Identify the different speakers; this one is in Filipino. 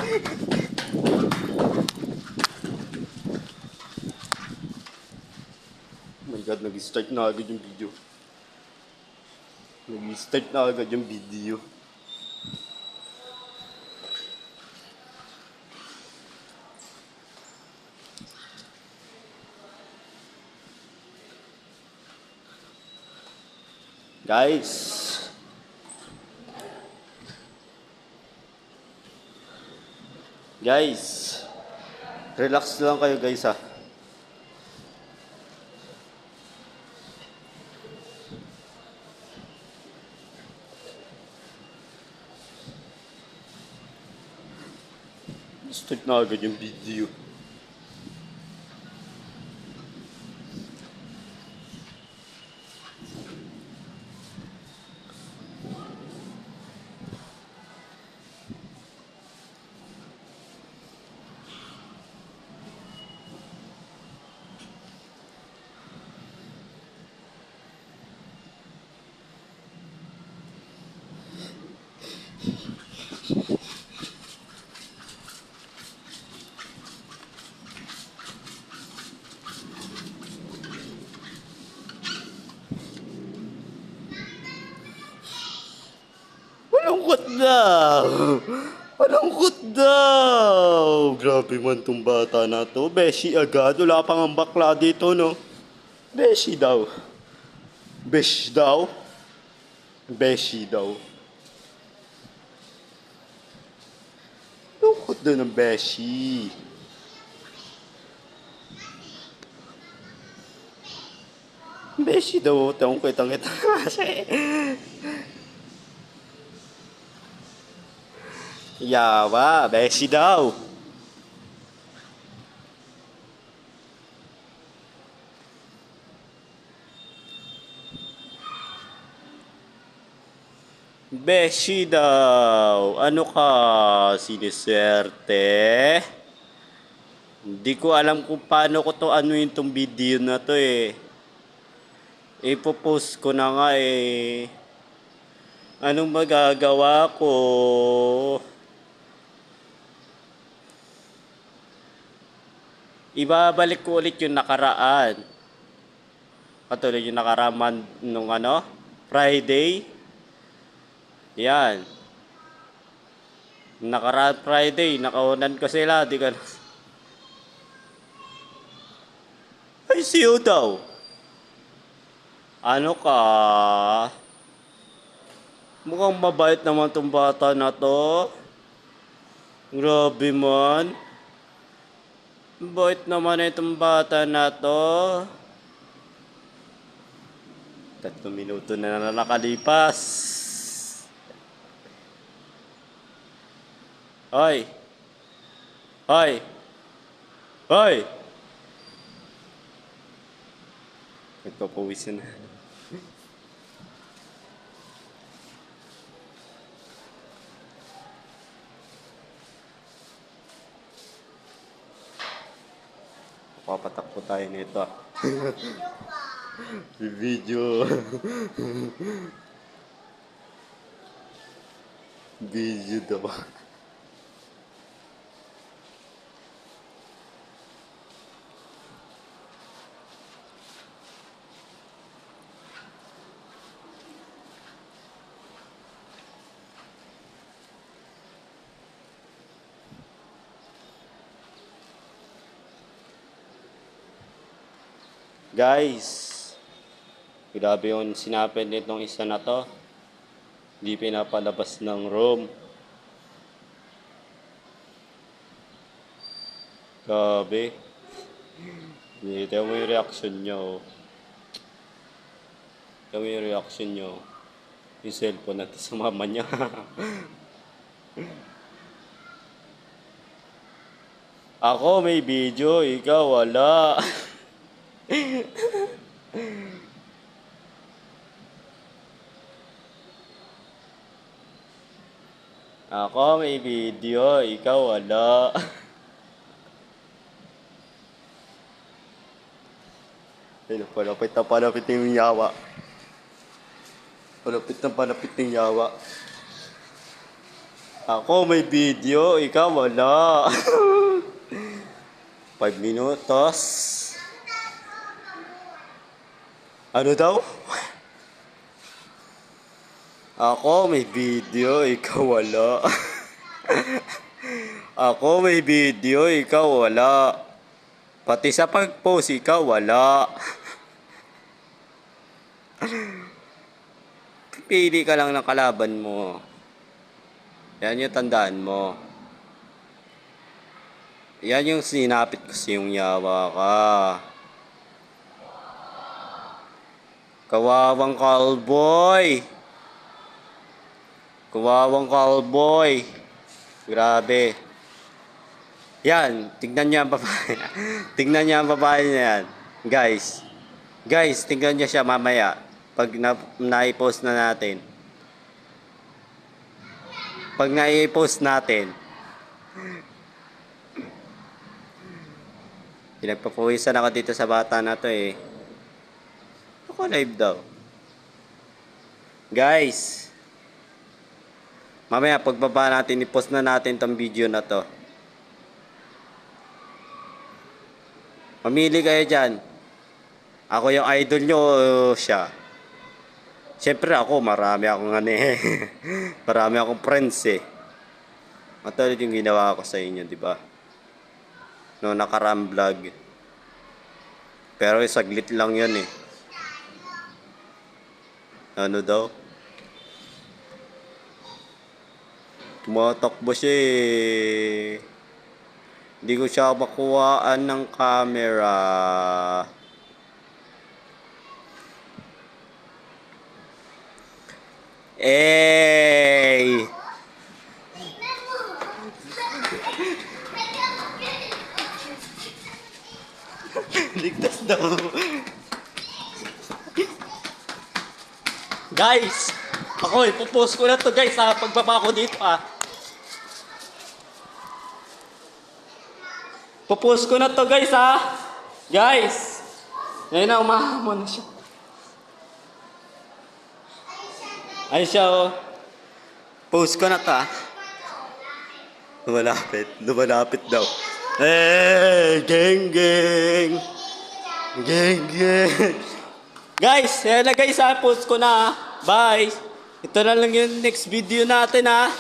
Speaker 1: Oh my god, nag-start na agad yung video. Nag-start na agad yung video. Guys, relax lang kayo guys ha. Start na agad yung video. Malungkot daw! Malungkot daw! Grabe man tong bata na to. Beshi agad. Wala pang ang bakla dito, no? Beshi daw. Besh daw. Beshi daw. Malungkot daw ng beshi. Beshi daw. Tawang kitang-kita kasi. Yawa, beshi daw. Beshi daw. Ano ka, siniswerte? Hindi ko alam kung paano ko to anuin tong video na to eh. Ipopost ko na nga eh. Anong magagawa ko? Ibabalik ko ulit yung nakaraan. Katulad yung nakaraan nung Friday. Yan. Nakaraan Friday, nakaunan ko sila. Di ka... Ay, siyo daw. Ano ka? Mukhang mabait naman tong bata na to. Grabe man. Bait naman itong bata na to. 3 minuto na nakalipas. Hoy! Hoy! Hoy! Nagpapawisin na. Papatakbo tayo nito. Video. Video daw. Guys, grabe yung sinapin nitong isa na to. Hindi pinapalabas ng room. Grabe. Ito mo yung reaction nyo. Ito mo yung reaction nyo. Yung cellphone natin sa mama niya. Ako may video, ikaw wala. Ako may video, ikaw wala. Ayun, palapit na palapit yung yawa. Palapit na palapit yung yawa. Ako may video, ikaw wala. 5 minutos. Ano daw? Ako may video, ikaw wala. Ako may video, ikaw wala. Pati sa pag-post, ikaw wala. Pili ka lang ng kalaban mo. Yan yung tandaan mo. Yan yung sinapit kasi yung yawa ka. Kawawang cowboy. Kawawang cowboy. Grabe. Yan, tignan niya ang babae. Tignan niya ang babae niya yan. Guys. Guys, tignan niya siya mamaya. Pag na-post na natin. Pag na-post natin. Pinagpapawisan ako dito sa bata na to eh. Ako live daw. Guys. Mamaya pagbaba natin, i-post na natin tong video na to. Mamili kayo dyan. Ako yung idol nyo o siya. Siyempre ako, marami akong marami akong friends eh. Matulad yung ginawa ko sa inyo, di ba? No, nakaraang vlog. Pero saglit lang yan eh. Ano daw? Tumatakbo siya eh. Hindi ko siya makuhaan ng camera. Hey! Ligtas daw. Guys, ako ipopost ko na to guys ha, pagbaba ko dito ha. Popost ko na to guys ha. Guys. Ngayon na umahamon na siya. Ay siya oh. Post ko na to ha. Lumalapit. Lumalapit daw. Hey, geng geng. Geng geng. Guys, yan na guys ha. Post ko na ha. Bye. Ito na lang yung next video natin ha.